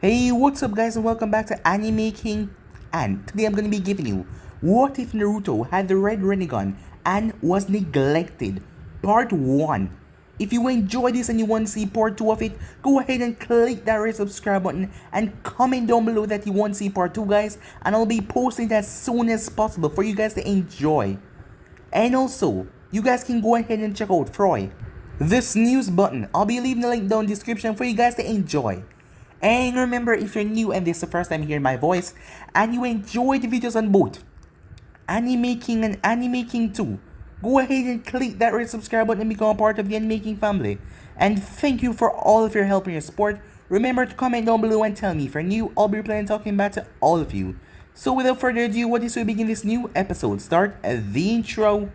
Hey, what's up guys and welcome back to Anime King, and today I'm gonna be giving you what if Naruto had the red Rinnegan and was neglected, part 1. If you enjoyed this and you want to see part 2 of it, go ahead and click that red subscribe button and comment down below that you want to see part 2 guys, and I'll be posting it as soon as possible for you guys to enjoy. And also, you guys can go ahead and check out Foy the Snooze Button. I'll be leaving the link down in the description for you guys to enjoy. And remember, if you're new and this is the first time hearing my voice and you enjoy the videos on both Anime King and Anime King 2, go ahead and click that red subscribe button and become a part of the Anime King family. And thank you for all of your help and your support. Remember to comment down below and tell me if you're new. I'll be replying talking back to all of you. So without further ado, what is we begin this new episode? Start the intro.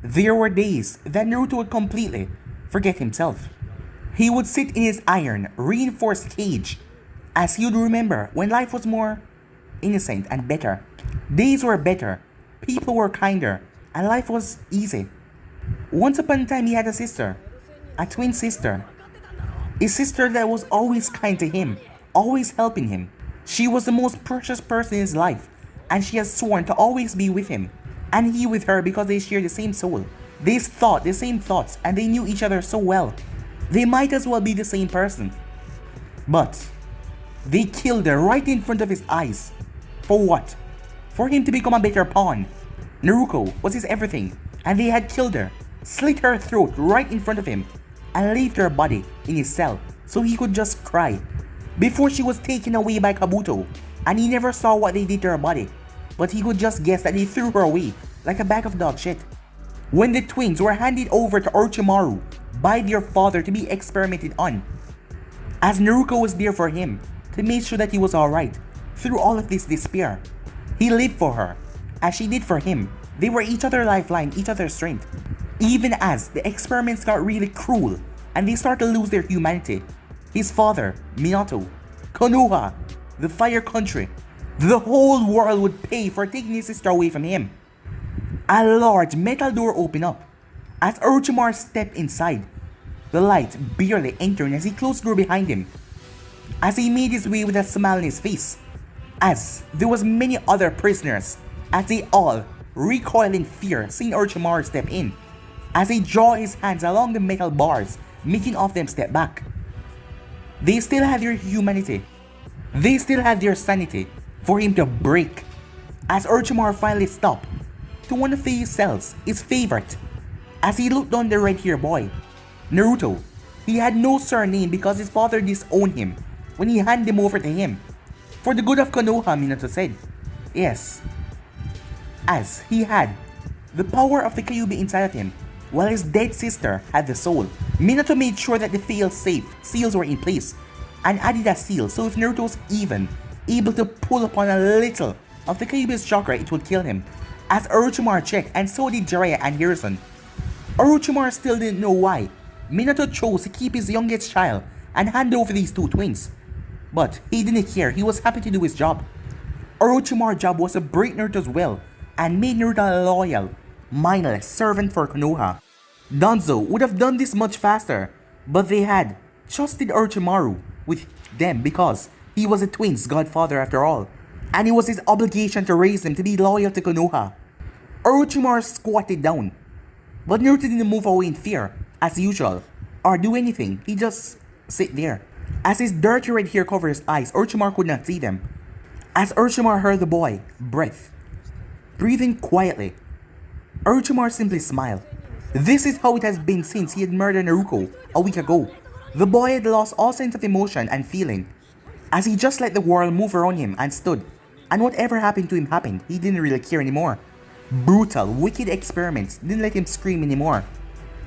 There were days that Naruto would completely forget himself. He would sit in his iron, reinforced cage, as he would remember when life was more innocent and better. Days were better, people were kinder, and life was easy. Once upon a time he had a sister, a twin sister. A sister that was always kind to him, always helping him. She was the most precious person in his life, and she has sworn to always be with him. And he with her because they share the same soul. They thought the same thoughts and they knew each other so well. They might as well be the same person. But they killed her right in front of his eyes. For what? For him to become a better pawn. Naruko was his everything, and they had killed her, slit her throat right in front of him, and left her body in his cell so he could just cry. Before she was taken away by Kabuto, and he never saw what they did to her body. But he could just guess that they threw her away like a bag of dog shit. When the twins were handed over to Orochimaru by their father to be experimented on, as Naruko was there for him to make sure that he was alright through all of this despair. He lived for her, as she did for him. They were each other's lifeline, each other's strength. Even as the experiments got really cruel and they started to lose their humanity, his father, Minato, Konoha, the Fire Country, the whole world would pay for taking his sister away from him. A large metal door opened up. As Orochimaru stepped inside, the light barely entering as he closed the door behind him. As he made his way with a smile on his face, as there was many other prisoners, as they all recoiled in fear seeing Orochimaru step in, as he drew his hands along the metal bars, making all of them step back. They still had their humanity. They still had their sanity for him to break. As Orochimaru finally stopped to one of these cells, his favorite, as he looked on the red-haired boy, Naruto. He had no surname because his father disowned him when he handed him over to him. For the good of Konoha, Minato said. Yes, as he had the power of the Kyuubi inside of him, while his dead sister had the soul. Minato made sure that the fail-safe seals were in place and added a seal so if Naruto was even able to pull upon a little of the Kyuubi's chakra, it would kill him. As Orochimaru checked, and so did Jiraiya and Hiruzen. Orochimaru still didn't know why Minato chose to keep his youngest child and hand over these two twins. But he didn't care, he was happy to do his job. Orochimaru's job was to break Naruto's will and make Naruto a loyal, mindless servant for Konoha. Danzo would have done this much faster, but they had trusted Orochimaru with them because he was the twins' godfather after all, and it was his obligation to raise them to be loyal to Konoha. Orochimaru squatted down, but Naruto didn't move away in fear, as usual, or do anything. He just sit there. As his dirty red hair covered his eyes, Orochimaru could not see them. As Orochimaru heard the boy breath, breathing quietly, Orochimaru simply smiled. This is how it has been since he had murdered Naruko a week ago. The boy had lost all sense of emotion and feeling, as he just let the world move around him and stood, and whatever happened to him happened. He didn't really care anymore. Brutal, wicked experiments didn't let him scream anymore.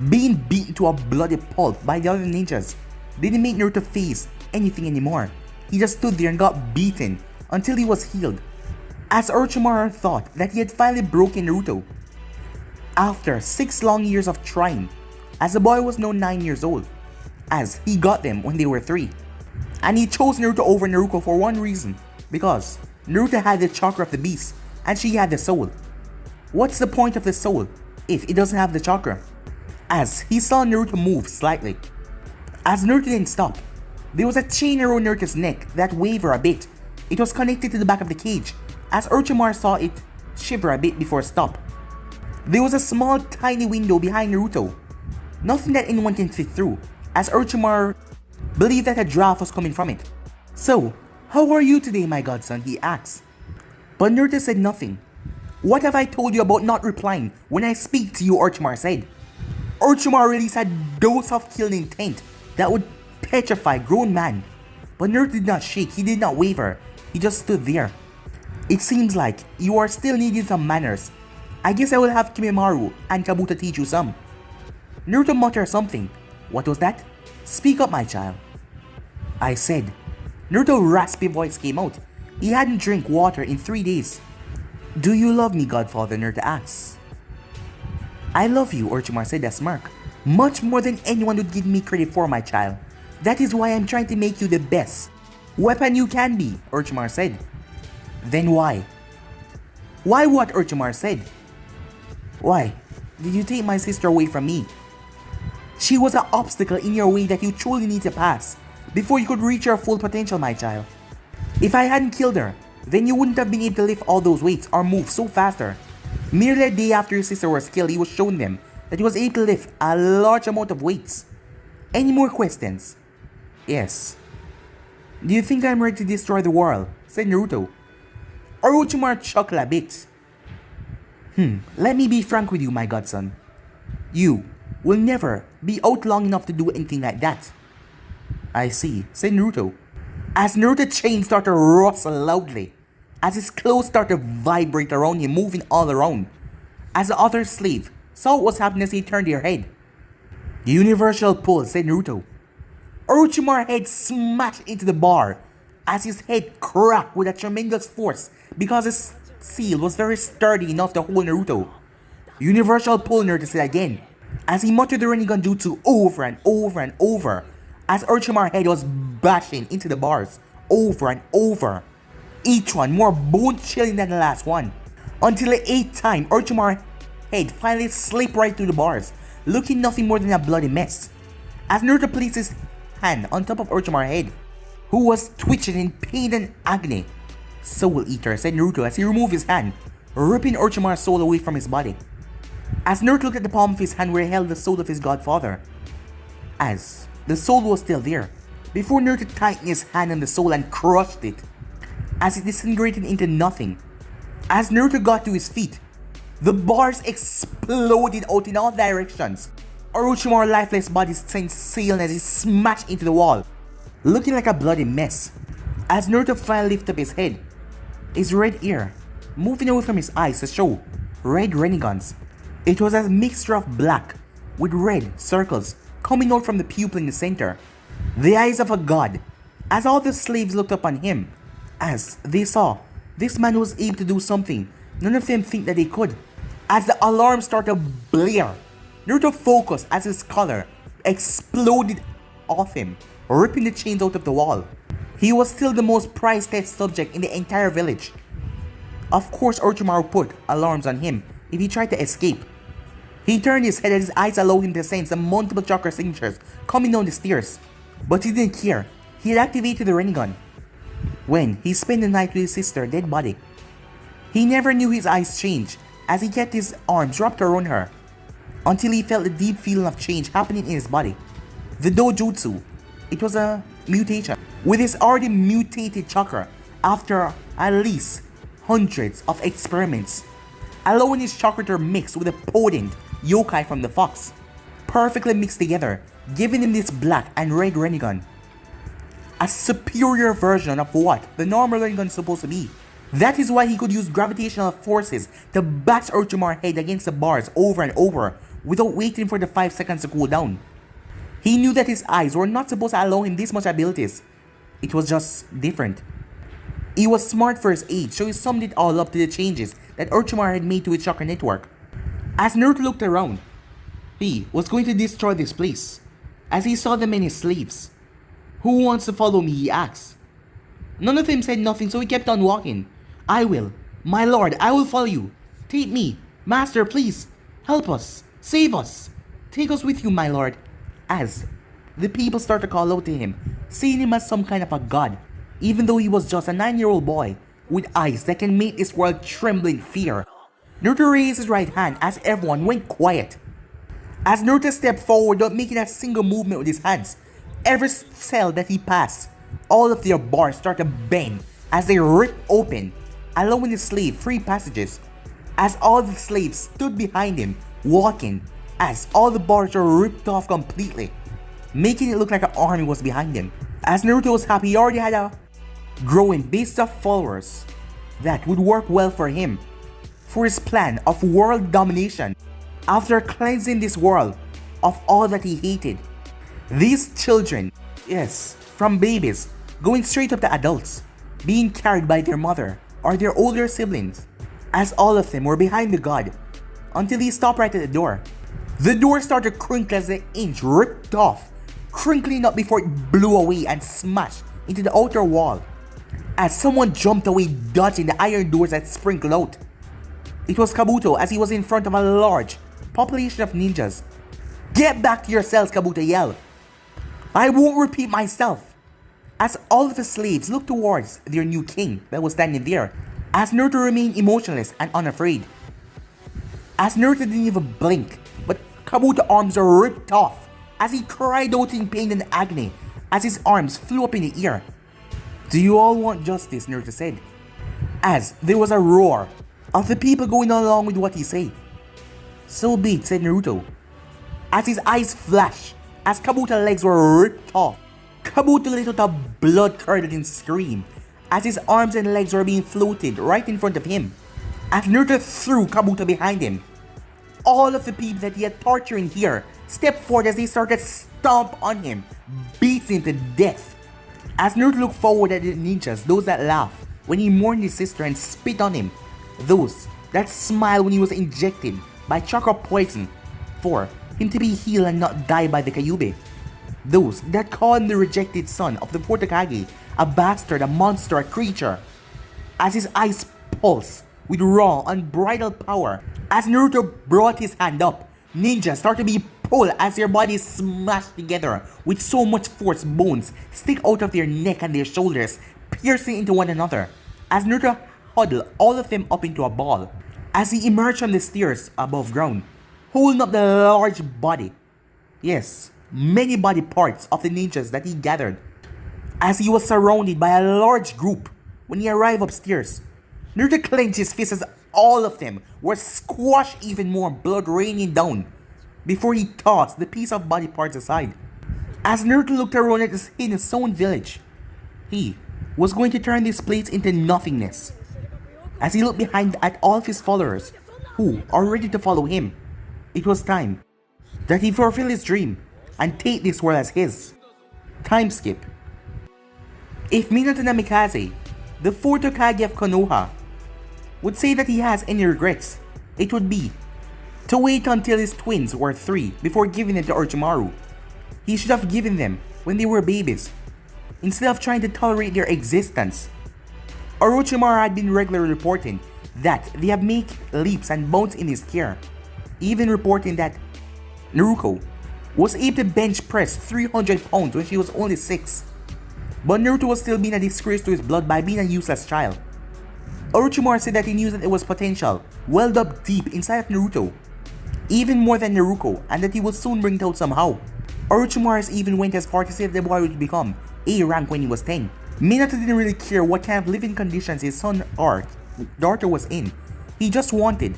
Being beaten to a bloody pulp by the other ninjas didn't make Naruto face anything anymore. He just stood there and got beaten until he was healed. As Orochimaru thought that he had finally broken Naruto. After 6 long years of trying, as the boy was now 9 years old, as he got them when they were 3. And he chose Naruto over Naruko for one reason, because Naruto had the chakra of the beast and she had the soul. What's the point of the soul if it doesn't have the chakra? As he saw Naruto move slightly. As Naruto didn't stop, there was a chain around Naruto's neck that wavered a bit. It was connected to the back of the cage, as Orochimaru saw it shiver a bit before stop. There was a small tiny window behind Naruto. Nothing that anyone can fit through, as Orochimaru believed that a draft was coming from it. So, how are you today, my godson? He asked. But Naruto said nothing. What have I told you about not replying when I speak to you? Orochimaru said. Orochimaru released a dose of killing intent that would petrify a grown man. But Naruto did not shake, he did not waver, he just stood there. It seems like you are still needing some manners. I guess I will have Kimimaro and Kabuto teach you some. Naruto muttered something. What was that? Speak up, my child. I said. Naruto's raspy voice came out. He hadn't drank water in 3 days. Do you love me, Godfather? Naruto asked. I love you, Orochimaru said with a smirk. Much more than anyone would give me credit for, my child. That is why I'm trying to make you the best weapon you can be, Orochimaru said. Then why? Why what? Orochimaru said. Why did you take my sister away from me? She was an obstacle in your way that you truly need to pass before you could reach your full potential, my child. If I hadn't killed her, then you wouldn't have been able to lift all those weights or move so faster. Merely a day after your sister was killed, he was shown them that he was able to lift a large amount of weights. Any more questions? Yes. Do you think I'm ready to destroy the world? Said Naruto. Orochimaru chuckled a bit. Let me be frank with you, my godson. You will never be out long enough to do anything like that. I see, said Naruto. As Naruto's chain started to rustle loudly, as his clothes started to vibrate around him, moving all around. As the other slave saw what was happening as he turned their head. Universal pull, said Naruto. Orochimaru's head smashed into the bar as his head cracked with a tremendous force because his seal was very sturdy enough to hold Naruto. Universal pull, Naruto said again, as he muttered the Rinnegan jutsu over and over and over, as Orochimaru's head was bashing into the bars over and over, each one more bone-chilling than the last one, until the 8th time Orochimaru's head finally slipped right through the bars, looking nothing more than a bloody mess. As Naruto placed his hand on top of Orochimaru's head, who was twitching in pain and agony. Soul Eater, said Naruto as he removed his hand, ripping Orochimaru's soul away from his body. As Naruto looked at the palm of his hand where he held the soul of his godfather, as the soul was still there, before Naruto tightened his hand on the soul and crushed it, as it disintegrated into nothing. As Naruto got to his feet, the bars exploded out in all directions. Orochimaru's lifeless body sent sailing as he smashed into the wall, looking like a bloody mess. As Naruto finally lifted up his head, his red ear moving away from his eyes to show red Rinnegans. It was a mixture of black with red circles coming out from the pupil in the center. The eyes of a god, as all the slaves looked upon him, as they saw this man was able to do something none of them think that they could. As the alarm started to blare, Naruto focused as his collar exploded off him, ripping the chains out of the wall. He was still the most prized test subject in the entire village. Of course, Orochimaru put alarms on him if he tried to escape. He turned his head as his eyes allowed him to sense the multiple chakra signatures coming down the stairs. But he didn't care. He had activated the Rinnegan when he spent the night with his sister's dead body. He never knew his eyes change as he kept his arms wrapped around her until he felt a deep feeling of change happening in his body. The dojutsu, it was a mutation with his already mutated chakra after at least hundreds of experiments, allowing his chakra to mix with a potent yokai from the fox, perfectly mixed together, giving him this black and red Rinnegan. A superior version of what the normal Rinnegan is supposed to be. That is why he could use gravitational forces to bash Orochimaru's head against the bars over and over without waiting for the 5 seconds to cool down. He knew that his eyes were not supposed to allow him this much abilities. It was just different. He was smart for his age, so he summed it all up to the changes that Orochimaru had made to his chakra network. As Naruto looked around, he was going to destroy this place. As he saw the many slaves. "Who wants to follow me?" he asked. None of them said nothing, so he kept on walking. "I will. My lord, I will follow you. Take me. Master, please. Help us. Save us. Take us with you, my lord." As the people started to call out to him, seeing him as some kind of a god, even though he was just a 9-year-old boy with eyes that can make this world tremble in fear. Naruto raised his right hand as everyone went quiet. As Naruto stepped forward without making a single movement with his hands, every cell that he passed, all of their bars started to bend as they ripped open, allowing the slave free passages. As all the slaves stood behind him, walking, as all the bars were ripped off completely, making it look like an army was behind him. As Naruto was happy, he already had a growing base of followers that would work well for him, for his plan of world domination. After cleansing this world of all that he hated, these children, yes, from babies, going straight up to adults, being carried by their mother or their older siblings, as all of them were behind the god, until he stopped right at the door. The door started to crinkle as the inch ripped off, crinkling up before it blew away and smashed into the outer wall, as someone jumped away dodging the iron doors that sprinkled out. It was Kabuto, as he was in front of a large population of ninjas. "Get back to your cells," Kabuto yelled. "I won't repeat myself." As all of the slaves looked towards their new king that was standing there, as Naruto remained emotionless and unafraid. As Naruto didn't even blink, but Kabuto's arms were ripped off as he cried out in pain and agony as his arms flew up in the air. "Do you all want justice?" Naruto said, as there was a roar of the people going along with what he said. "So be it," said Naruto, as his eyes flashed as Kabuto's legs were ripped off. Kabuto let out a blood-curdling scream as his arms and legs were being floated right in front of him. As Naruto threw Kabuto behind him, all of the people that he had tortured in here stepped forward as they started to stomp on him, beating him to death. As Naruto looked forward at the ninjas, those that laughed when he mourned his sister and spit on him, those that smiled when he was injected by chakra poison for him to be healed and not die by the Kyuubi, those that called him the rejected son of the fourth Hokage, a bastard, a monster, a creature. As his eyes pulsed with raw, unbridled power, as Naruto brought his hand up, ninjas started to be pulled as their bodies smashed together with so much force. Bones stick out of their neck and their shoulders, piercing into one another. As Naruto huddled all of them up into a ball, as he emerged from the stairs above ground, holding up the large body, yes, many body parts of the ninjas that he gathered. As he was surrounded by a large group when he arrived upstairs, Naruto clenched his fists as all of them were squashed, even more blood raining down, before he tossed the piece of body parts aside. As Naruto looked around at his own village, he was going to turn this place into nothingness. As he looked behind at all of his followers, who are ready to follow him, it was time that he fulfill his dream and take this world as his. Time skip. If Minato Namikaze, the fourth Hokage of Konoha, would say that he has any regrets, it would be to wait until his twins were 3 before giving them to Orochimaru. He should have given them when they were babies, instead of trying to tolerate their existence. Orochimaru had been regularly reporting that they have made leaps and bounds in his care, even reporting that Naruko was able to bench press 300 pounds when she was only 6. But Naruto was still being a disgrace to his blood by being a useless child. Orochimaru said that he knew that there was potential welled up deep inside of Naruto, even more than Naruko, and that he would soon bring it out somehow. Orochimaru even went as far to say that the boy would become A rank when he was 10. Minato didn't really care what kind of living conditions his son or daughter was in. He just wanted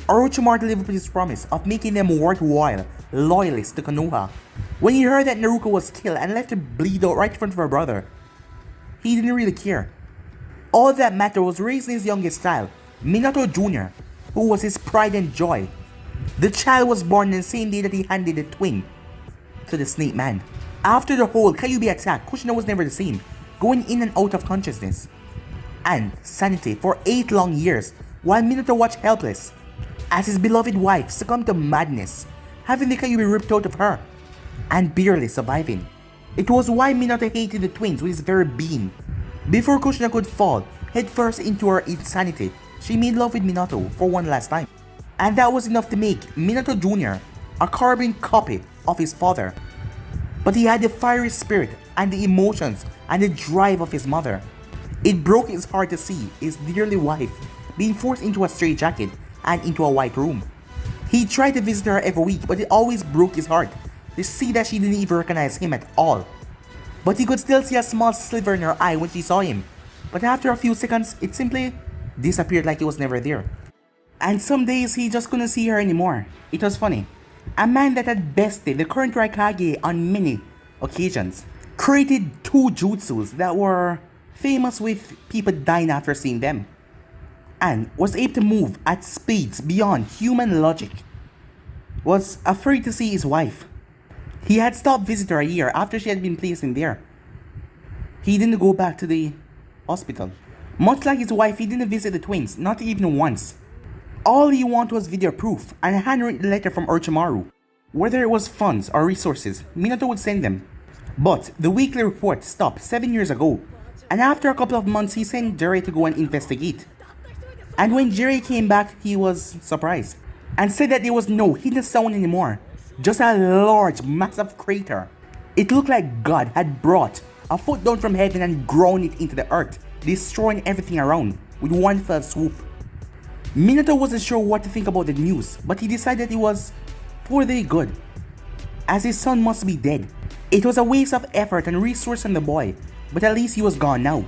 Orochimaru to live up to his promise of making them worthwhile loyalists to Konoha. When he heard that Naruko was killed and left to bleed out right in front of her brother, he didn't really care. All that mattered was raising his youngest child, Minato Jr., who was his pride and joy. The child was born the same day that he handed the twin to the Snake Man. After the whole Kyuubi attack, Kushina was never the same, going in and out of consciousness and sanity for 8 long years, while Minato watched helpless as his beloved wife succumbed to madness, having the Kyuubi ripped out of her and barely surviving. It was why Minato hated the twins with his very being. Before Kushina could fall headfirst into her insanity, she made love with Minato for one last time. And that was enough to make Minato Jr. a carbon copy of his father. But he had the fiery spirit and the emotions and the drive of his mother. It broke his heart to see his dearly wife being forced into a straitjacket and into a white room. He tried to visit her every week, but it always broke his heart to see that she didn't even recognize him at all. But he could still see a small sliver in her eye when she saw him. But after a few seconds, it simply disappeared like it was never there. And some days he just couldn't see her anymore. It was funny. A man that had bested the current Raikage on many occasions created 2 jutsus that were famous with people dying after seeing them, and was able to move at speeds beyond human logic, was afraid to see his wife. He had stopped visiting her a year after she had been placed in there. He didn't go back to the hospital. Much like his wife, he didn't visit the twins, not even once. All he wanted was video proof and a handwritten letter from Orochimaru. Whether it was funds or resources, Minato would send them. But the weekly report stopped 7 years ago, and after a couple of months he sent Jiraiya to go and investigate. And when Jiraiya came back, he was surprised and said that there was no hidden stone anymore, just a large massive crater. It looked like God had brought a foot down from heaven and ground it into the earth, destroying everything around with one fell swoop. Minato wasn't sure what to think about the news, but he decided it was for the good, as his son must be dead. It was a waste of effort and resource on the boy, but at least he was gone now.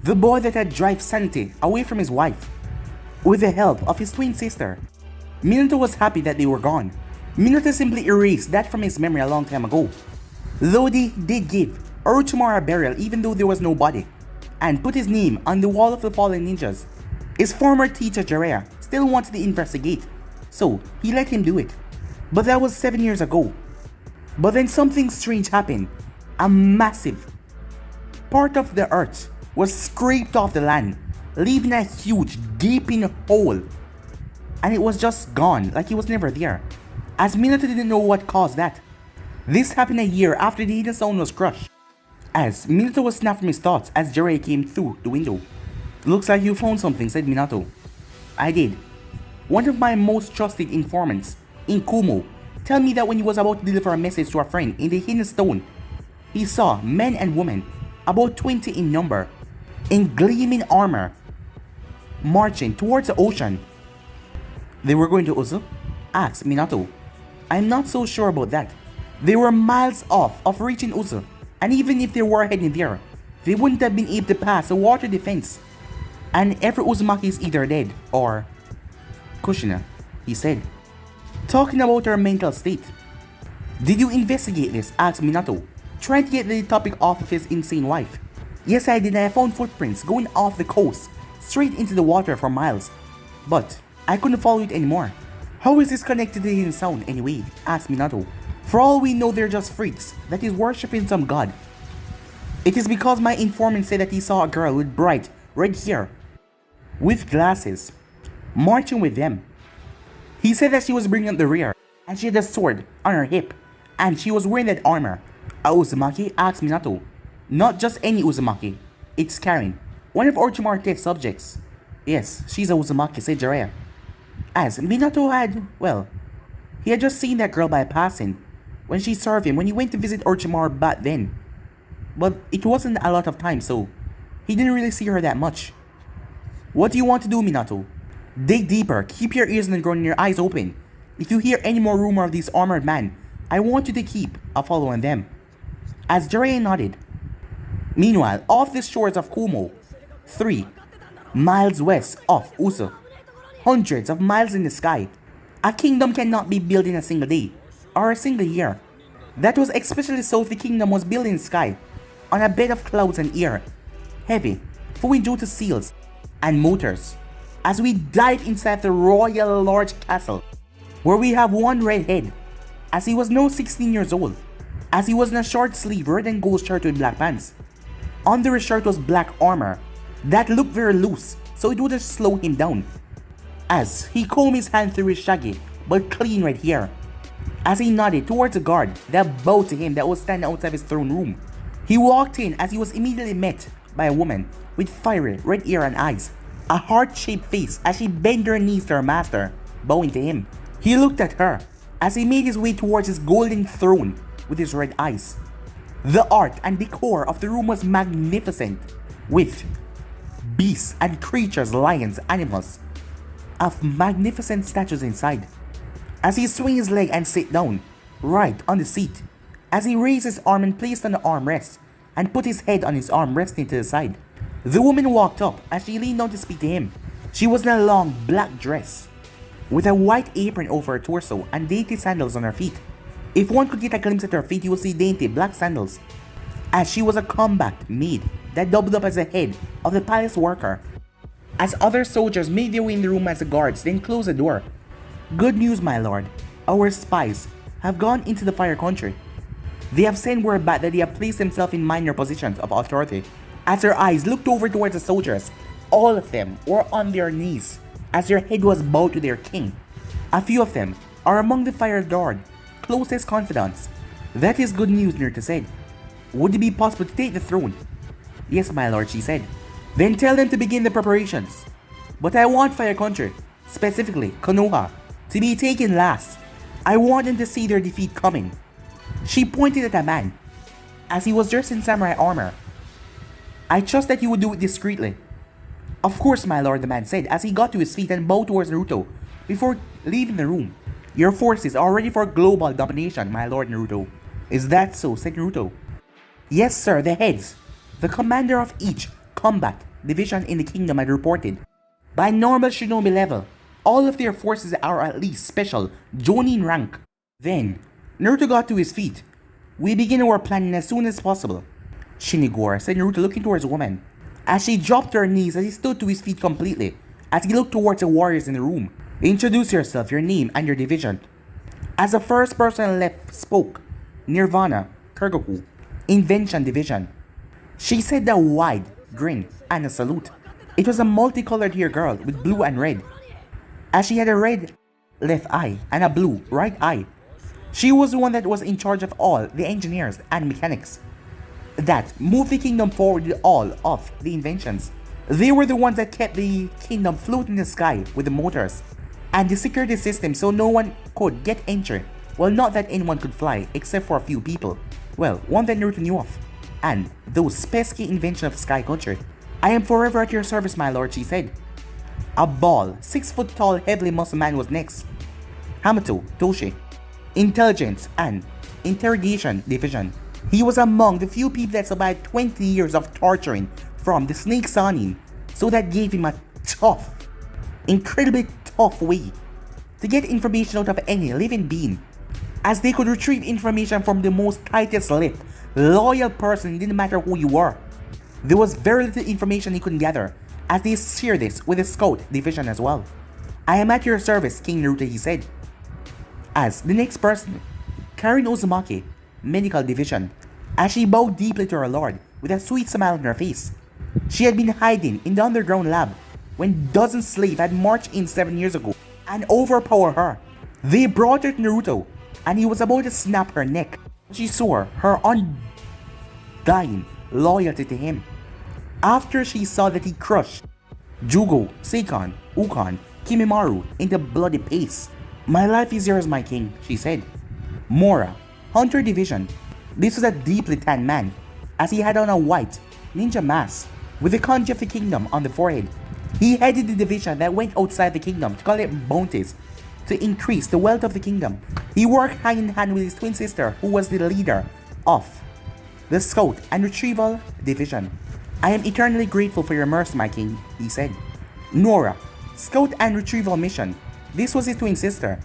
The boy that had driven sanity away from his wife, with the help of his twin sister. Minato was happy that they were gone. Minato simply erased that from his memory a long time ago. Though they did give Orochimaru a burial even though there was no body, and put his name on the wall of the fallen ninjas, his former teacher Jiraiya still wanted to investigate, so he let him do it. But that was 7 years ago. But then something strange happened. A massive part of the earth was scraped off the land, leaving a huge gaping hole. And it was just gone, like it was never there, as Minato didn't know what caused that. This happened a year after the hidden stone was crushed, as Minato was snapped from his thoughts as Jiraiya came through the window. "Looks like you found something," said Minato. "I did. One of my most trusted informants, in Kumo, tell me that when he was about to deliver a message to a friend in the hidden stone, he saw men and women, about 20 in number, in gleaming armor, marching towards the ocean." "They were going to Uzu?" asked Minato. "I'm not so sure about that. They were miles off of reaching Uzu, and even if they were heading there, they wouldn't have been able to pass the water defense. And every Uzumaki is either dead or..." "Kushina," he said, talking about her mental state. "Did you investigate this?" asked Minato, trying to get the topic off of his insane wife. "Yes, I did. I found footprints going off the coast, straight into the water for miles. But I couldn't follow it anymore." "How is this connected to the hidden sound anyway?" asked Minato. "For all we know, they're just freaks that is worshipping some god. It is because my informant said that he saw a girl with bright red hair, with glasses, marching with them. He said that she was bringing up the rear, and she had a sword on her hip, and she was wearing that armor." "A Uzumaki?" asked Minato. "Not just any Uzumaki. It's Karen, one of Orochimaru's test subjects." "Yes, she's a Uzumaki," said Jiraiya. As Minato had, well, he had just seen that girl by passing when she served him when he went to visit Orochimaru back then. But it wasn't a lot of time, so he didn't really see her that much. "What do you want to do, Minato?" "Dig deeper, keep your ears on the ground and your eyes open. If you hear any more rumor of these armored men, I want you to keep a follow on them." As Jiraiya nodded. Meanwhile, off the shores of Kumo, 3 miles west of Uso, hundreds of miles in the sky, a kingdom cannot be built in a single day or a single year. That was especially so if the kingdom was built in the sky, on a bed of clouds and air, heavy Foy Jota's seals and motors as we dive inside the royal large castle, where we have one redhead, as he was now 16 years old, as he was in a short sleeve red and gold shirt with black pants. Under his shirt was black armor that looked very loose, so it wouldn't slow him down, as he combed his hand through his shaggy but clean red hair, as he nodded towards a guard that bowed to him that was standing outside his throne room. He walked in as he was immediately met by a woman with fiery red hair and eyes, a heart-shaped face as she bent her knees to her master, bowing to him. He looked at her as he made his way towards his golden throne with his red eyes. The art and decor of the room was magnificent, with beasts and creatures, lions, animals, of magnificent statues inside. As he swung his leg and sat down, right on the seat, as he raised his arm and placed on the armrest, and put his head on his arm resting to the side. The woman walked up as she leaned down to speak to him. She was in a long black dress, with a white apron over her torso and dainty sandals on her feet. If one could get a glimpse at her feet, you would see dainty black sandals, as she was a combat maid that doubled up as the head of the palace worker. As other soldiers made their way in the room as the guards then closed the door. Good news, my lord. Our spies have gone into the fire country. They have sent word back that they have placed themselves in minor positions of authority. As her eyes looked over towards the soldiers, all of them were on their knees as their head was bowed to their king. A few of them are among the Fire Lord closest confidants. That is good news, Naruto said. Would it be possible to take the throne? Yes, my lord, she said. Then tell them to begin the preparations. But I want Fire Country, specifically Konoha, to be taken last. I want them to see their defeat coming. She pointed at a man, as he was dressed in samurai armor. I trust that you would do it discreetly. Of course, my lord, the man said as he got to his feet and bowed towards Naruto before leaving the room. Your forces are ready for global domination, my lord Naruto. Is that so? Said Naruto. Yes, sir, the heads, the commander of each combat division in the kingdom had reported. By normal shinobi level, all of their forces are at least special Jonin rank. Then, Naruto got to his feet. We begin our planning as soon as possible. Shinigoro, said Naruto looking towards the woman, as she dropped to her knees as he stood to his feet completely, as he looked towards the warriors in the room. Introduce yourself, your name, and your division. As the first person left spoke, Nirvana, Kurgoku, Invention Division. She said a wide grin and a salute. It was a multicolored hair girl with blue and red, as she had a red left eye and a blue right eye. She was the one that was in charge of all the engineers and mechanics that moved the kingdom forward with all of the inventions. They were the ones that kept the kingdom floating in the sky with the motors and the security system so no one could get entry. Well, not that anyone could fly except for a few people. Well, one that Naruto knew of, and those pesky invention of Sky Country. I am forever at your service, my lord, she said. A bald, 6-foot tall, heavily muscled man was next. Hamato Toshi, Intelligence and Interrogation Division. He was among the few people that survived 20 years of torturing from the Snake Sanin, so that gave him a tough, incredibly tough way to get information out of any living being, as they could retrieve information from the most tightest-lipped, loyal person, didn't matter who you were. There was very little information he couldn't gather, as they shared this with the Scout Division as well. I am at your service, King Naruto, he said. As the next person, Karin Uzumaki, Medical Division, as she bowed deeply to her lord with a sweet smile on her face. She had been hiding in the underground lab when dozens of slaves had marched in 7 years ago and overpowered her. They brought her to Naruto, and he was about to snap her neck. She swore her undying loyalty to him. After she saw that he crushed Jugo, Seikon, Ukon, Kimimaru into bloody paste. My life is yours, my king, she said. Mora, Hunter Division. This was a deeply tanned man, as he had on a white ninja mask with the kanji of the kingdom on the forehead. He headed the division that went outside the kingdom to collect bounties to increase the wealth of the kingdom. He worked hand in hand with his twin sister, who was the leader of the Scout and Retrieval Division. I am eternally grateful for your mercy, my king, he said. Nora, Scout and Retrieval Mission. This was his twin sister,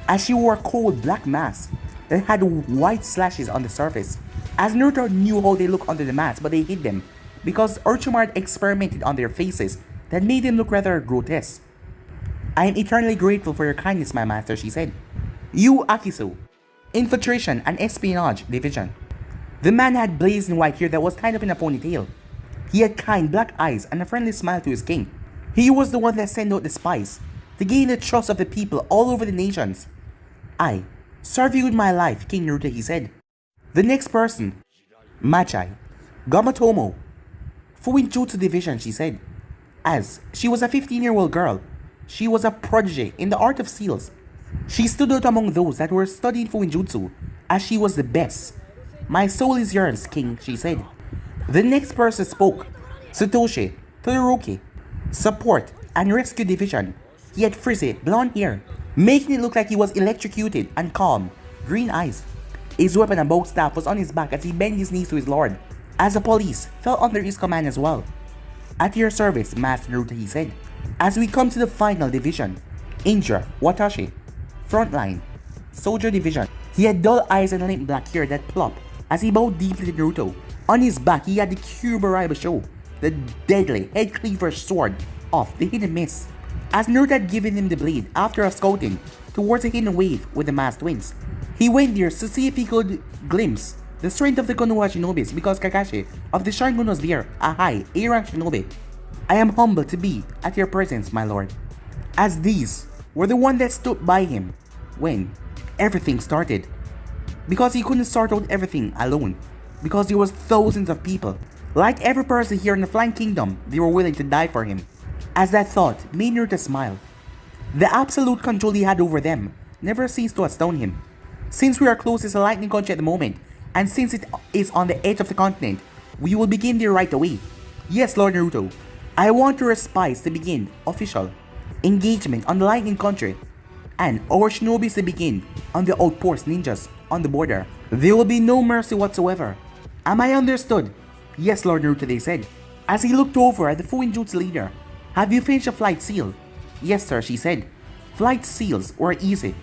as she wore a cold black mask that had white slashes on the surface. As Naruto knew how they looked under the mask, but they hid them because Orochimaru experimented on their faces that made them look rather grotesque. I am eternally grateful for your kindness, my master, she said. You, Akisu. Infiltration and Espionage Division. The man had blazing white hair that was tied up in a ponytail. He had kind black eyes and a friendly smile to his king. He was the one that sent out the spies to gain the trust of the people all over the nations. I serve you with my life, King Naruto, he said. The next person, Machai, Gamatomo, Fuinjutsu Division, she said. As she was a 15-year-old girl, she was a prodigy in the art of seals. She stood out among those that were studying Fuinjutsu, as she was the best. My soul is yours, King, she said. The next person spoke, Satoshi Todoroki, Support and Rescue Division. He had frizzy blonde hair, making it look like he was electrocuted, and calm, green eyes. His weapon and bow staff was on his back as he bent his knees to his lord, as the police fell under his command as well. At your service, Master Naruto, he said. As we come to the final division, Indra Watashi, Frontline, Soldier Division. He had dull eyes and limp black hair that plopped as he bowed deeply to Naruto. On his back, he had the Kyuubi Show, the deadly head cleaver sword of the Hidden Mist. As Naruto had given him the blade after a scouting towards a hidden wave with the masked wings, he went there to see if he could glimpse the strength of the Konoha Shinobis because Kakashi of the Sharingan was there, a high A-rank shinobi. I am humbled to be at your presence, my lord. As these were the one that stood by him when everything started. Because he couldn't sort out everything alone. Because there was thousands of people. Like every person here in the Flying Kingdom, they were willing to die for him. As that thought made Naruto smile. The absolute control he had over them never ceased to astound him. Since we are closest to Lightning Country at the moment, and since it is on the edge of the continent, we will begin there right away. Yes, Lord Naruto. I want your spies to begin official engagement on the Lightning Country, and our shinobis to begin on the outpost ninjas on the border. There will be no mercy whatsoever. Am I understood? Yes, Lord Naruto, they said, as he looked over at the Fuinjutsu leader. Have you finished a flight seal? Yes, sir, she said. Flight seals were easy,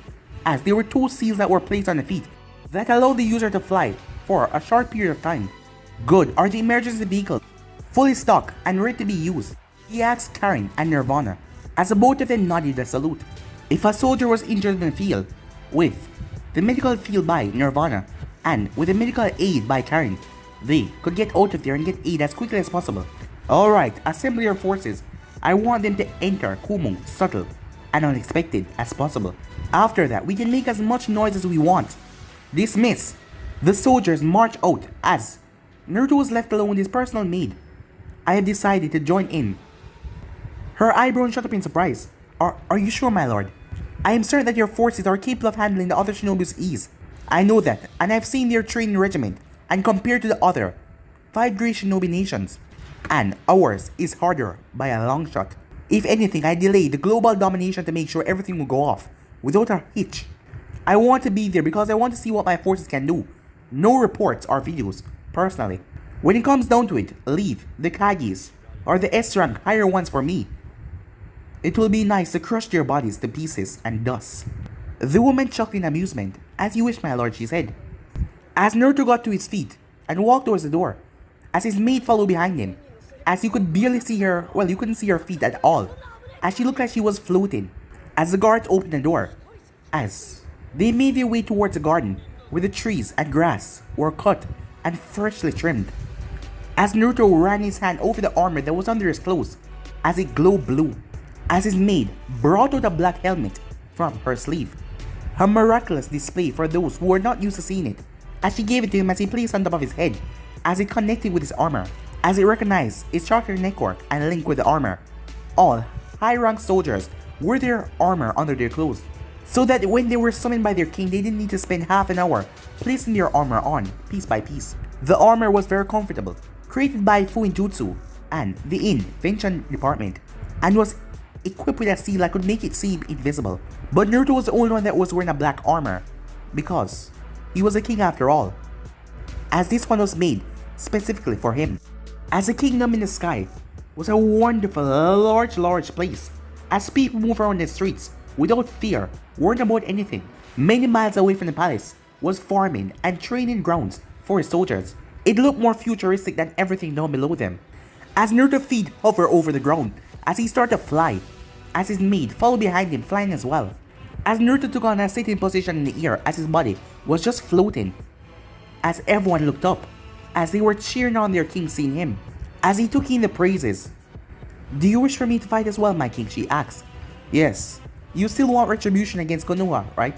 as there were 2 seals that were placed on the feet that allowed the user to fly for a short period of time. Good are the emergency vehicles, fully stocked and ready to be used, he asked Karin and Nirvana, as both of them nodded a salute. If a soldier was injured in the field, with the medical field by Nirvana and with the medical aid by Karin, they could get out of there and get aid as quickly as possible. Alright, assemble your forces. I want them to enter Kumo subtle and unexpected as possible. After that, we can make as much noise as we want. Dismiss. The soldiers march out as Naruto was left alone with his personal maid. I have decided to join in. Her eyebrows shot up in surprise. Are you sure, my lord? I am certain that your forces are capable of handling the other shinobi's ease. I know that, and I've seen their training regiment, and compared to the other 5 great shinobi nations, and ours is harder by a long shot. If anything, I delayed the global domination to make sure everything will go off without a hitch. I want to be there because I want to see what my forces can do. No reports or videos, personally. When it comes down to it, leave the Kagis or the S-rank higher ones for me. It will be nice to crush their bodies to pieces and dust. The woman chuckled in amusement. As you wish, my lord, she said. As Naruto got to his feet and walked towards the door, as his maid followed behind him, as you could barely see her, well, you couldn't see her feet at all, as she looked like she was floating, as the guards opened the door, as they made their way towards the garden, where the trees and grass were cut and freshly trimmed. As Naruto ran his hand over the armor that was under his clothes, as it glowed blue, as his maid brought out a black helmet from her sleeve. A miraculous display for those who were not used to seeing it, as she gave it to him as he placed on top of his head, as it connected with his armor, as it recognized its shorter neckwork and linked with the armor. All high-ranked soldiers wore their armor under their clothes, so that when they were summoned by their king, they didn't need to spend half an hour placing their armor on, piece by piece. The armor was very comfortable, created by Fuinjutsu and the Invention Department, and was equipped with a seal that could make it seem invisible. But Naruto was the only one that was wearing a black armor, because he was a king after all, as this one was made specifically for him. As the kingdom in the sky was a wonderful, large place, as people move around the streets without fear, worried about anything. Many miles away from the palace was farming and training grounds for his soldiers. It looked more futuristic than everything down below them, as Naruto's feet hover over the ground as he started to fly, as his mate followed behind him flying as well. As Naruto took on a sitting position in the air as his body was just floating, as everyone looked up, as they were cheering on their king seeing him, as he took in the praises. "Do you wish for me to fight as well, my king?" she asked. "Yes, you still want retribution against Konoha, right?"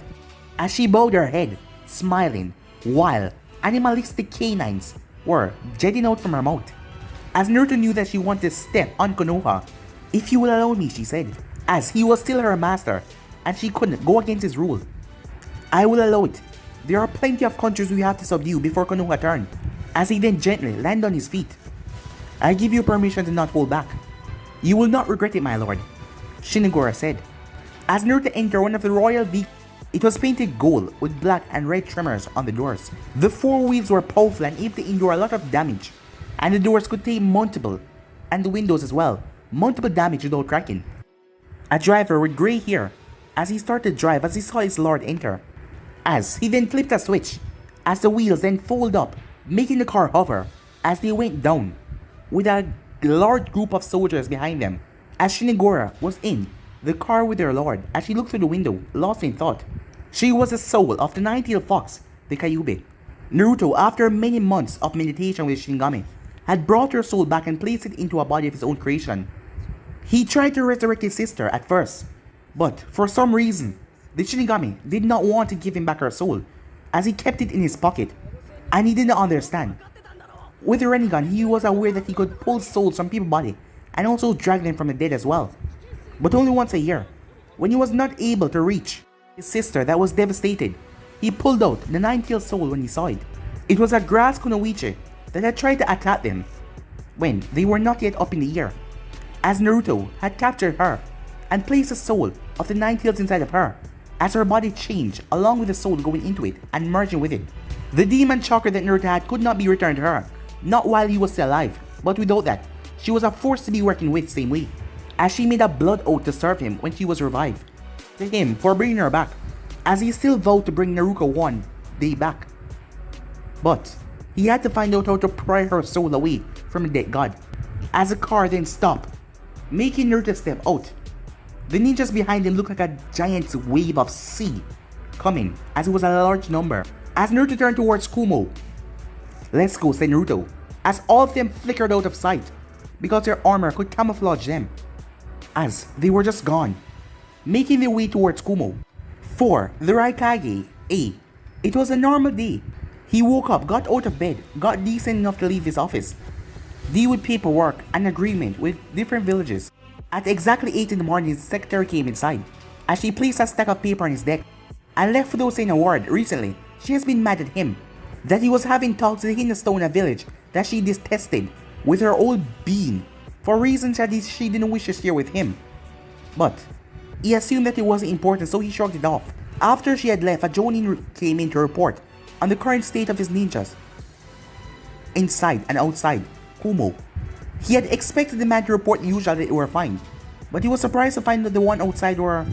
As she bowed her head, smiling, while animalistic canines were jetting out from her mouth. As Naruto knew that she wanted to step on Konoha. "If you will allow me," she said, as he was still her master, and she couldn't go against his rule. "I will allow it. There are plenty of countries we have to subdue before Konoha turn," as he then gently landed on his feet. "I give you permission to not hold back. You will not regret it, my lord," Shinigura said. As Naruto entered one of the royal vehicles, it was painted gold with black and red trimmers on the doors. The four wheels were powerful and able to endure a lot of damage, and the doors could take multiple, and the windows as well, multiple damage without cracking. A driver with grey hair, as he started to drive as he saw his lord enter, as he then flipped a switch, as the wheels then fold up, making the car hover as they went down, with a large group of soldiers behind them, as Shinigura was in the car with their lord as she looked through the window, lost in thought. She was the soul of the nine-tailed fox, the Kyuubi. Naruto, after many months of meditation with Shinigami, had brought her soul back and placed it into a body of his own creation. He tried to resurrect his sister at first, but for some reason, the Shinigami did not want to give him back her soul, as he kept it in his pocket, and he did not understand. With the Rinnegan, he was aware that he could pull souls from people's body and also drag them from the dead as well, but only once a year. When he was not able to reach his sister that was devastated, he pulled out the nine-tailed soul when he saw it. It was a grass kunoichi that had tried to attack them when they were not yet up in the air, as Naruto had captured her and placed the soul of the nine-tails inside of her, as her body changed along with the soul going into it and merging with it. The demon chakra that Naruto had could not be returned to her, not while he was still alive, but without that, she was a force to be working with same way, as she made a blood oath to serve him when she was revived, to him for bringing her back, as he still vowed to bring Naruko one day back. But he had to find out how to pry her soul away from the dead god, as the car then stopped, making Naruto step out. The ninjas behind him looked like a giant wave of sea coming, as it was a large number. As Naruto turned towards Kumo, "Let's go," said Naruto, as all of them flickered out of sight, because their armor could camouflage them, as they were just gone, making their way towards Kumo. For the Raikage, it was a normal day. He woke up, got out of bed, got decent enough to leave his office, deal with paperwork and agreement with different villages. At exactly 8 in the morning, his secretary came inside, as she placed a stack of paper on his desk, and left without saying a word. Recently, she has been mad at him, that he was having talks with Hinastone, a village that she detested with her old being, for reasons that she didn't wish to share with him. But he assumed that it wasn't important, so he shrugged it off. After she had left, a Jonin came in to report on the current state of his ninjas inside and outside Kumo. He had expected the man to report usually that they were fine, but he was surprised to find that the one outside were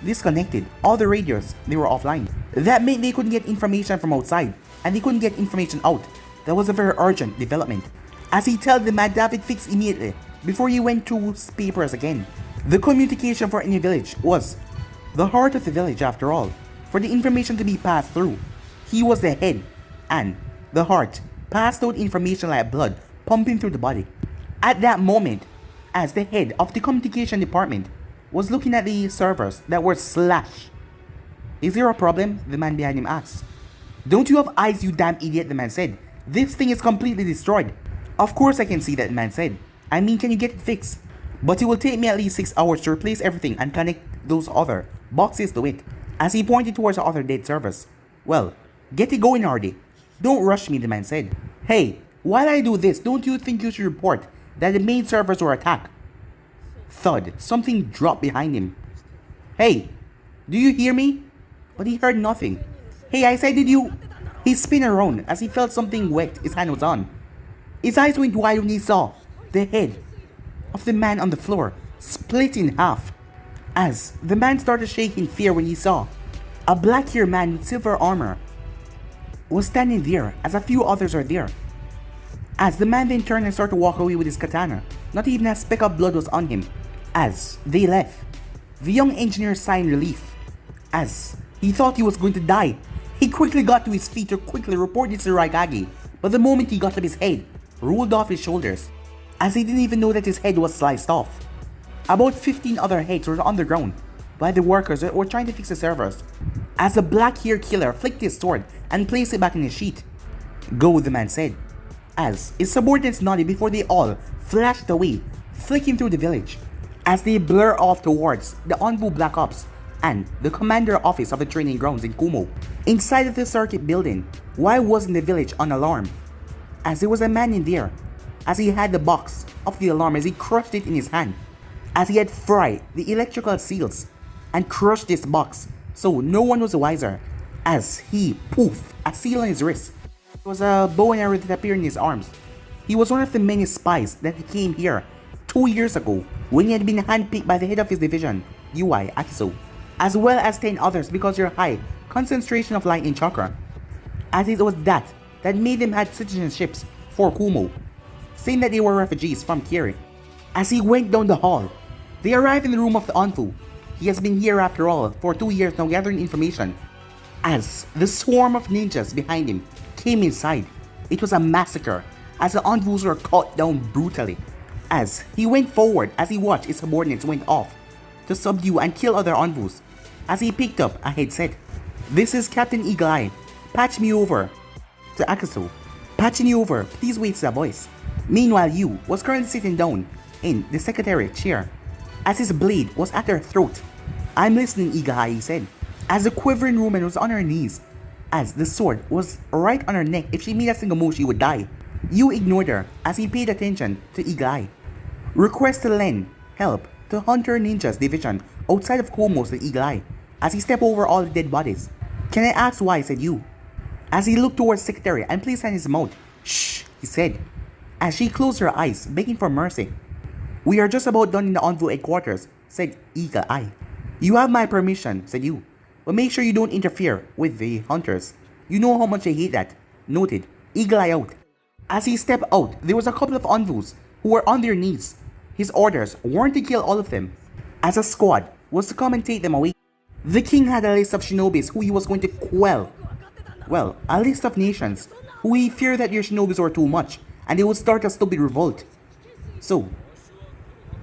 disconnected. All the radios, they were offline. That meant they couldn't get information from outside, and they couldn't get information out. That was a very urgent development, as he told the man to have it fixed immediately before he went to papers again. The communication for any village was the heart of the village after all. For the information to be passed through, he was the head, and the heart passed out information like blood pumping through the body. At that moment, as the head of the communication department was looking at the servers that were slashed. "Is there a problem?" the man behind him asked. "Don't you have eyes, you damn idiot?" the man said. "This thing is completely destroyed." "Of course I can see that," the man said. "I mean, can you get it fixed? But it will take me at least 6 hours to replace everything and connect those other boxes to it," as he pointed towards the other dead servers. "Well, get it going already. Don't rush me," the man said. "Hey, while I do this, don't you think you should report that the main servers were attacked?" Thud, something dropped behind him. "Hey, do you hear me?" But he heard nothing. "Hey, I said, did you..." He spun around as he felt something wet his hand was on. His eyes went wide when he saw the head of the man on the floor split in half, as the man started shaking in fear when he saw a black-haired man with silver armor was standing there as a few others are there. As the man then turned and started to walk away with his katana. Not even a speck of blood was on him. As they left, the young engineer sighed in relief. As he thought he was going to die, he quickly got to his feet to quickly report it to Raikage. But the moment he got up, his head rolled off his shoulders, as he didn't even know that his head was sliced off. About 15 other heads were on the ground by the workers that were trying to fix the servers, as the black-haired killer flicked his sword and placed it back in his sheath. Go, the man said, as his subordinates nodded before they all flashed away, flicking through the village, as they blur off towards the Onbu Black Ops and the commander office of the training grounds in Kumo. Inside of the circuit building, why wasn't the village on alarm? As there was a man in there, as he had the box of the alarm as he crushed it in his hand, as he had fried the electrical seals and crushed this box, so no one was wiser, as he poofed a seal on his wrist. It was a bow and arrow that appeared in his arms. He was one of the many spies that came here 2 years ago when he had been handpicked by the head of his division, UI Akiso, as well as 10 others because of their high concentration of lightning chakra, as it was that made them had citizenships for Kumo, saying that they were refugees from Kiri. As he went down the hall, they arrived in the room of the Onfu. He has been here after all for 2 years now gathering information. As the swarm of ninjas behind him came inside, it was a massacre as the Onfus were cut down brutally. As he went forward, as he watched his subordinates went off to subdue and kill other Onfus, as he picked up a headset. This is Captain Eagle Eye. Patch me over to Akasu. Patching you over, please wait, the voice. Meanwhile, Yu was currently sitting down in the secretary chair, as his blade was at her throat. I'm listening, Eagle Eye, he said, as the quivering woman was on her knees, as the sword was right on her neck. If she made a single move, she would die. Yu ignored her as he paid attention to Eagle Eye. Request to lend help to Hunter Ninja's division outside of Komo's to Eagle Eye, as he stepped over all the dead bodies. Can I ask why, said Yu, as he looked towards the secretary and placed on his mouth. Shh, he said, as she closed her eyes, begging for mercy. We are just about done in the Onvu headquarters, said Eagle Eye. You have my permission, said Yu, but make sure you don't interfere with the hunters. You know how much I hate that. Noted. Eagle Eye out. As he stepped out, there was a couple of Onvus who were on their knees. His orders weren't to kill all of them, as a squad was to come and take them away. The king had a list of shinobis who he was going to quell. Well, a list of nations who he feared that their shinobis were too much and they would start a stupid revolt. So,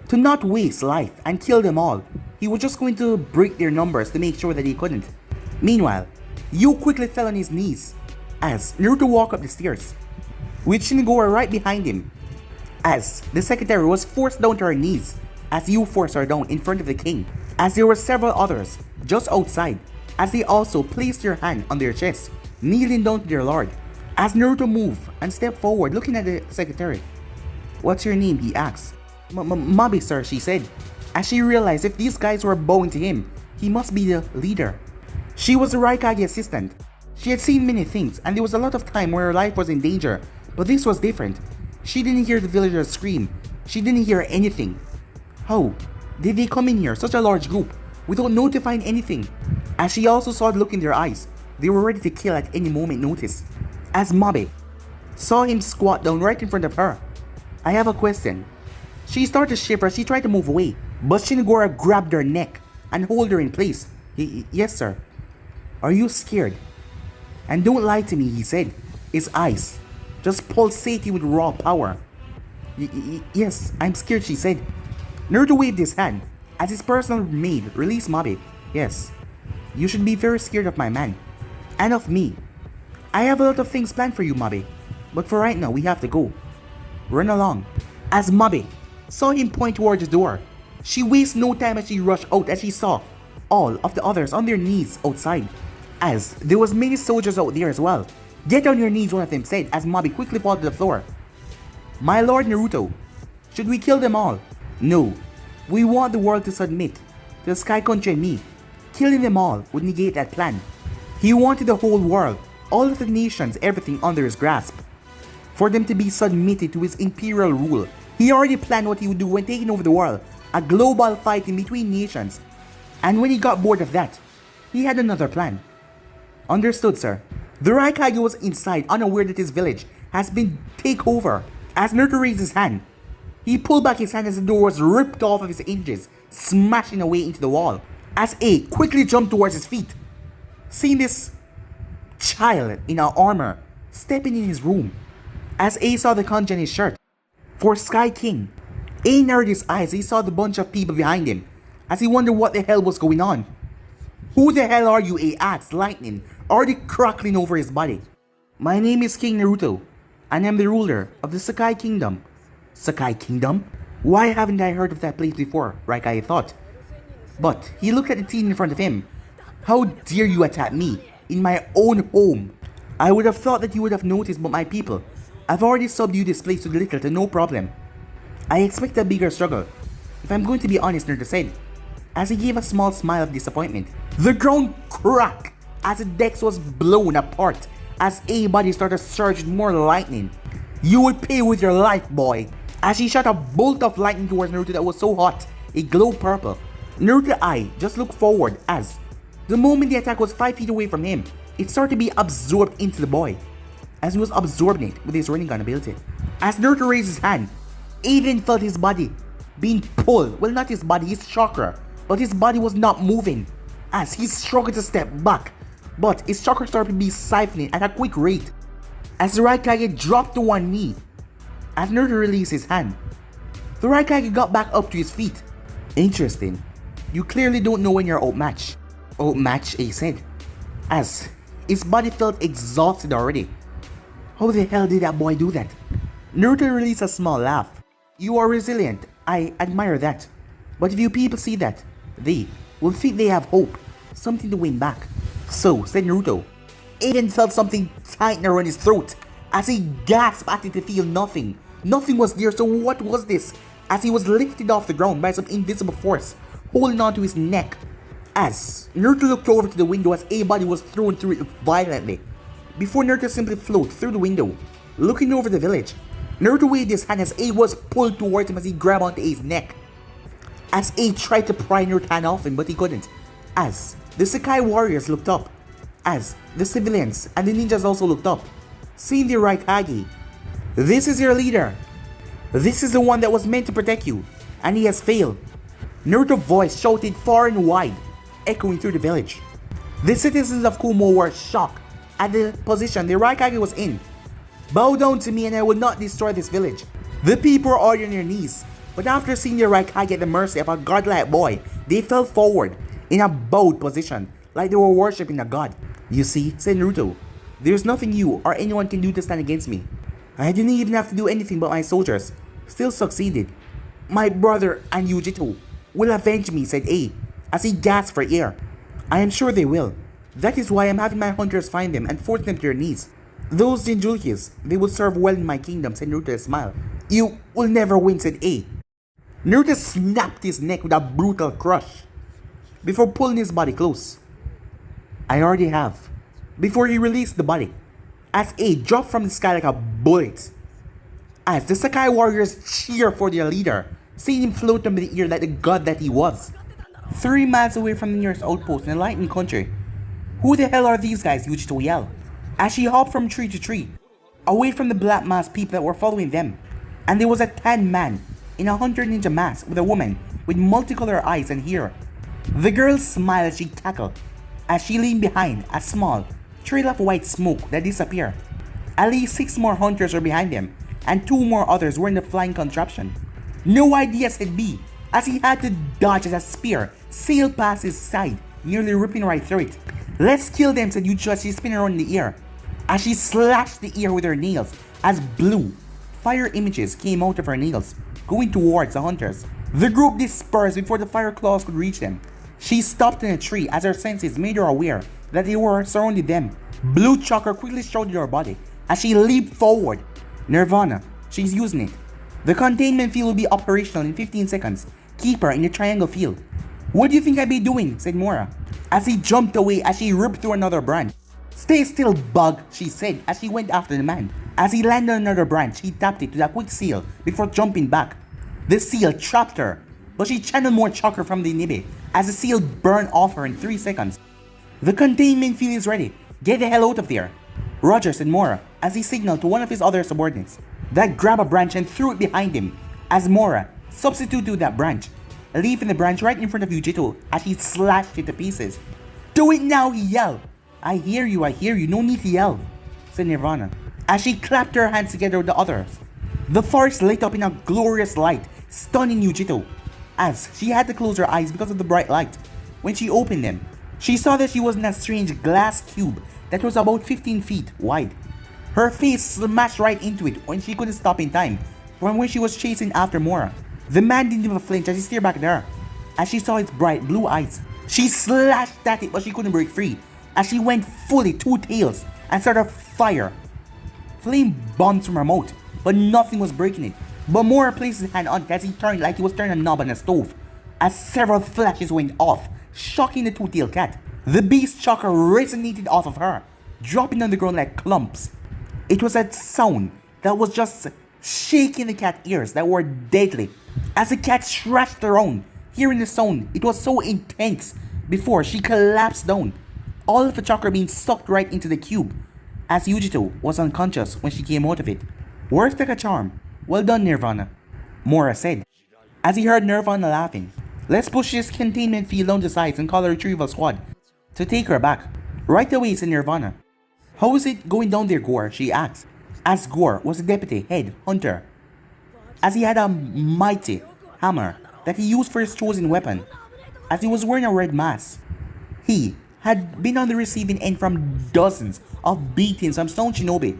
to not waste life and kill them all, he was just going to break their numbers to make sure that he couldn't. Meanwhile, Yu quickly fell on his knees as Naruto walked up the stairs, with Shinigoro right behind him, as the secretary was forced down to her knees as Yu forced her down in front of the king, as there were several others just outside, as they also placed their hand on their chest, kneeling down to their lord. As Naruto moved and stepped forward looking at the secretary. What's your name, he asked. Mabi, sir, she said, as she realized if these guys were bowing to him, he must be the leader. She was a Raikage assistant. She had seen many things and there was a lot of time where her life was in danger, but this was different. She didn't hear the villagers scream. She didn't hear anything. How did they come in here, such a large group, without notifying anything? As she also saw the look in their eyes, they were ready to kill at any moment notice. As Mabe saw him squat down right in front of her. I have a question. She started to shiver as she tried to move away, but Shinigoro grabbed her neck and held her in place. Yes, sir. Are you scared? And don't lie to me, he said, his eyes just pulsating with raw power. Yes, I'm scared, she said. Naruto waved his hand as his personal maid released Mabe. Yes, you should be very scared of my man. And of me. I have a lot of things planned for you, Mabe. But for right now, we have to go. Run along. As Mabe saw him point towards the door, she wasted no time as she rushed out as she saw all of the others on their knees outside. As there was many soldiers out there as well. Get on your knees, one of them said as Mabe quickly fell to the floor. My lord Naruto, should we kill them all? No. We want the world to submit to the Sky Country and me. Killing them all would negate that plan. He wanted the whole world, all of the nations, everything under his grasp, for them to be submitted to his imperial rule. He already planned what he would do when taking over the world, a global fight in between nations. And when he got bored of that, he had another plan. Understood, sir. The Raikage was inside, unaware that his village has been taken over. As Naruto raised his hand, he pulled back his hand as the door was ripped off of his hinges, smashing away into the wall. As A quickly jumped towards his feet, seeing this child in armor stepping in his room. As A saw the kanji on his shirt for Sky King, A narrowed his eyes. He saw the bunch of people behind him as he wondered what the hell was going on. Who the hell are you? A asked, lightning already crackling over his body. My name is King Naruto, and I'm the ruler of the Sakai Kingdom. Sakai Kingdom? Why haven't I heard of that place before? Raikai thought. But he looked at the teen in front of him. How dare you attack me in my own home? I would have thought that you would have noticed, but my people, I've already subdued this place to little to no problem. I expect a bigger struggle, if I'm going to be honest, Naruto said, as he gave a small smile of disappointment. The ground cracked as the decks was blown apart as A body started surging more lightning. You will pay with your life, boy. As he shot a bolt of lightning towards Naruto that was so hot, it glowed purple. Naruto's eye just looked forward as, the moment the attack was 5 feet away from him, it started to be absorbed into the boy, as he was absorbing it with his Rinnegan ability. As Naruto raised his hand, Aiden felt his body being pulled. Well, not his body, his chakra, but his body was not moving as he struggled to step back, but his chakra started to be siphoning at a quick rate. As the Raikage dropped to one knee, as Naruto released his hand, the Raikage got back up to his feet. Interesting. You clearly don't know when you're outmatched. Outmatched, A said, as his body felt exhausted already. How the hell did that boy do that? Naruto released a small laugh. You are resilient. I admire that. But if you people see that, they will think they have hope, something to win back. So, said Naruto. Aiden felt something tighten around his throat as he gasped at it to feel nothing. Nothing was there, so what was this? As he was lifted off the ground by some invisible force, holding on to his neck. As Naruto looked over to the window as A body was thrown through it violently, before Naruto simply floated through the window, looking over the village. Naruto waved his hand as A was pulled towards him as he grabbed onto A's neck. As A tried to pry Naruto's hand off him, but he couldn't. As the Sakai warriors looked up, as the civilians and the ninjas also looked up, seeing the Raikage. This is your leader. This is the one that was meant to protect you, and he has failed. Naruto's voice shouted far and wide, echoing through the village. The citizens of Kumo were shocked at the position the Raikage was in. Bow down to me and I will not destroy this village. The people were already on their knees, but after seeing the Raikage at the mercy of a godlike boy, they fell forward in a bowed position, like they were worshipping a god. You see, said Naruto, there's nothing you or anyone can do to stand against me. I didn't even have to do anything but my soldiers still succeeded. My brother and Yujito will avenge me, said A, as he gasped for air. I am sure they will. That is why I'm having my hunters find them and force them to their knees. Those Jinjulkis, they will serve well in my kingdom, said Naruto with a smile. You will never win, said A. Naruto snapped his neck with a brutal crush before pulling his body close. I already have. Before he released the body, as A dropped from the sky like a bullet. As the Sakai warriors cheer for their leader, seeing him float from the air like the god that he was. 3 miles away from the nearest outpost in the lightning country. Who the hell are these guys? Yujito yelled, as she hopped from tree to tree, away from the black masked people that were following them. And there was a tan man in a hunter ninja mask with a woman with multicolored eyes and hair. The girl smiled as she cackled, as she leaned behind a small trail of white smoke that disappeared. At least 6 more hunters were behind them, and 2 more others were in the flying contraption. No idea, said B, as he had to dodge as a spear sailed past his side, nearly ripping right through it. Let's kill them, said Yucho as she spun around in the air, as she slashed the air with her nails, as blue fire images came out of her nails, going towards the hunters. The group dispersed before the fire claws could reach them. She stopped in a tree as her senses made her aware that they were surrounding them. Blue chakra quickly showed her body as she leaped forward. Nirvana, she's using it. The containment field will be operational in 15 seconds. Keep her in the triangle field. What do you think I'd be doing? Said Mora, as he jumped away as she ripped through another branch. Stay still, bug, she said as she went after the man. As he landed on another branch, he tapped it with a quick seal before jumping back. The seal trapped her, but she channeled more chakra from the inhibi as the seal burned off her in 3 seconds. The containment field is ready. Get the hell out of there. Roger, said Mora, as he signaled to one of his other subordinates. That grabbed a branch and threw it behind him, as Mora substituted that branch, leaving the branch right in front of Yujito as he slashed it to pieces. Do it now, he yelled. I hear you, no need to yell, said Nirvana, as she clapped her hands together with the others. The forest lit up in a glorious light, stunning Yujito, as she had to close her eyes because of the bright light. When she opened them, she saw that she was in a strange glass cube that was about 15 feet wide. Her face smashed right into it when she couldn't stop in time from when she was chasing after Mora. The man didn't even flinch as he stared back at her. As she saw its bright blue eyes, she slashed at it but she couldn't break free as she went fully two tails and started fire. Flame bombed from her mouth, but nothing was breaking it. But Mora placed his hand on it as he turned like he was turning a knob on a stove, as several flashes went off, shocking the two-tailed cat. The beast shocker resonated off of her, dropping on the ground like clumps. It was a sound that was just shaking the cat's ears that were deadly. As the cat thrashed around, hearing the sound, it was so intense before she collapsed down, all of the chakra being sucked right into the cube, as Yujito was unconscious when she came out of it. Worked like a charm. Well done, Nirvana, Mora said, as he heard Nirvana laughing. Let's push this containment field down the sides and call a retrieval squad to take her back. Right away, said Nirvana. How is it going down there, Gore? She asked, as Gore was the deputy head hunter, as he had a mighty hammer that he used for his chosen weapon, as he was wearing a red mask. He had been on the receiving end from dozens of beatings from Stone Shinobi.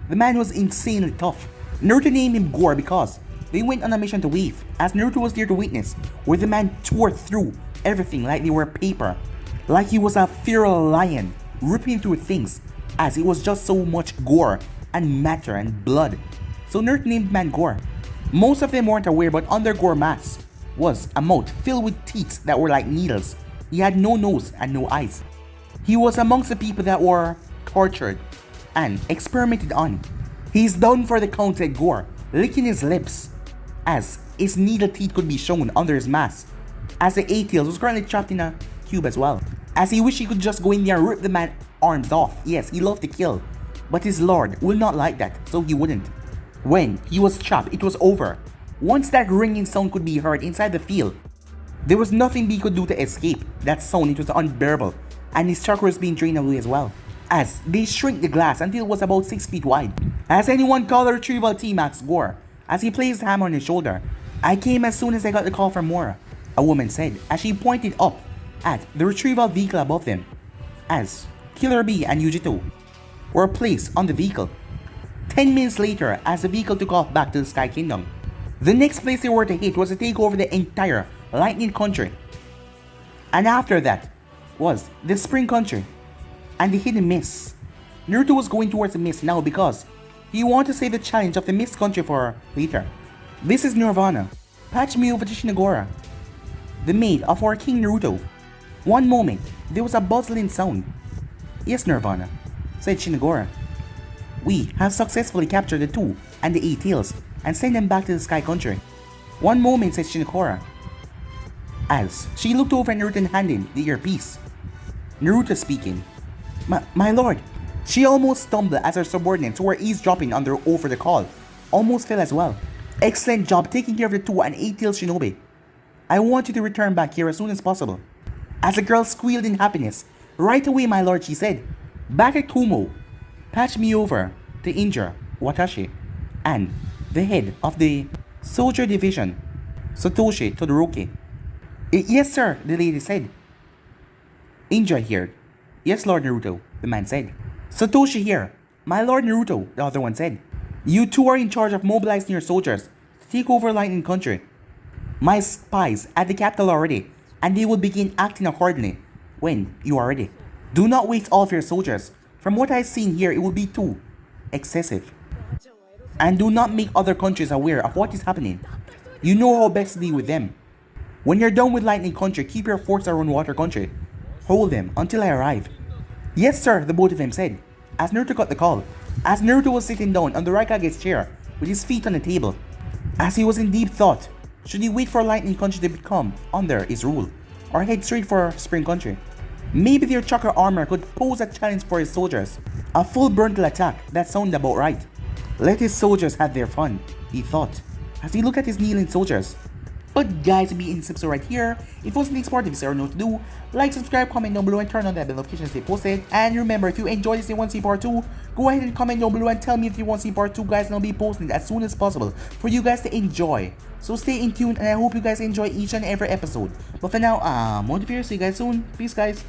The man was insanely tough. Naruto named him Gore because they went on a mission to Wave, as Naruto was there to witness where the man tore through everything like they were paper, like he was a feral lion ripping through things, as it was just so much gore and matter and blood. So Naruto named the man Gore. Most of them weren't aware, but under Gore mask was a mouth filled with teeth that were like needles. He had no nose and no eyes. He was amongst the people that were tortured and experimented on. He's down for the count, said Gore, licking his lips, as his needle teeth could be shown under his mask, as the A-Tails was currently trapped in a cube as well, as he wished he could just go in there and rip the man's arms off. Yes, he loved to kill, but his lord will not like that, so he wouldn't. When he was trapped, it was over. Once that ringing sound could be heard inside the field, there was nothing he could do to escape that sound. It was unbearable, and his chakra was being drained away as well, as they shrink the glass until it was about 6 feet wide. Has anyone called the retrieval team? Asked Gore, as he placed his hammer on his shoulder. I came as soon as I got the call from Mora, a woman said, as she pointed up at the retrieval vehicle above them, as Killer Bee and Yujito were placed on the vehicle. 10 minutes later, as the vehicle took off back to the Sky Kingdom, the next place they were to hit was to take over the entire Lightning Country. And after that was the Spring Country and the Hidden Mist. Naruto was going towards the Mist now because he wanted to save the challenge of the Mist Country for later. This is Nirvana. Patch me over to Shinagora, the maid of our King Naruto. One moment, there was a buzzing sound. Yes, Nirvana, said Shinagora. We have successfully captured the two and the A-Tails and sent them back to the Sky Country. One moment, said Shinagora, as she looked over at Naruto and handed him the earpiece. Naruto speaking. My lord. She almost stumbled as her subordinates who were eavesdropping over the call almost fell as well. Excellent job taking care of the two and A-Tails Shinobi. I want you to return back here as soon as possible. As the girl squealed in happiness. Right away, my lord, she said. Back at Kumo, patch me over to Injure Watashi and the head of the soldier division, Satoshi Todoroki. Yes, sir, the lady said. Injure here. Yes, Lord Naruto, the man said. Satoshi here. My Lord Naruto, the other one said. You two are in charge of mobilizing your soldiers to take over Lightning Country. My spies at the capital are ready, and they will begin acting accordingly when you are ready. Do not waste all of your soldiers. From what I've seen here, it will be too excessive. And do not make other countries aware of what is happening. You know how best to deal with them. When you're done with Lightning Country, keep your force around Water Country. Hold them until I arrive. Yes, sir, the both of them said, as Naruto got the call. As Naruto was sitting down on the Raikage's chair with his feet on the table, as he was in deep thought, should he wait for Lightning Country to become under his rule, or head straight for Spring Country? Maybe their chakra armor could pose a challenge for his soldiers. A full Burntle attack, that sounded about right. Let his soldiers have their fun, he thought, as he looked at his kneeling soldiers. But guys, be in subscribe right here. If you want the next part, if you know what to do, like, subscribe, comment down below, and turn on that bell notifications they posted. And remember, if you enjoyed this and want to see part 2, go ahead and comment down below and tell me if you want to see part 2, guys, and I'll be posting it as soon as possible for you guys to enjoy. So stay in tune, and I hope you guys enjoy each and every episode. But for now, I'm out of here. See you guys soon. Peace, guys.